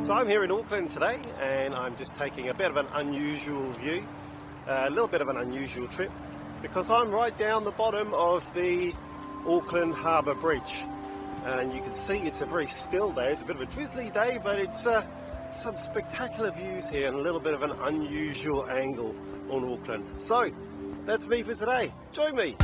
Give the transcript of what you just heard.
So I'm here in Auckland today and I'm just taking a bit of an unusual view, a little bit of an unusual trip, because I'm right down the bottom of the Auckland Harbour Bridge. And you can see it's a very still day, it's a bit of a drizzly day, but it's some spectacular views here and a little bit of an unusual angle on Auckland. So that's me for today. Join me.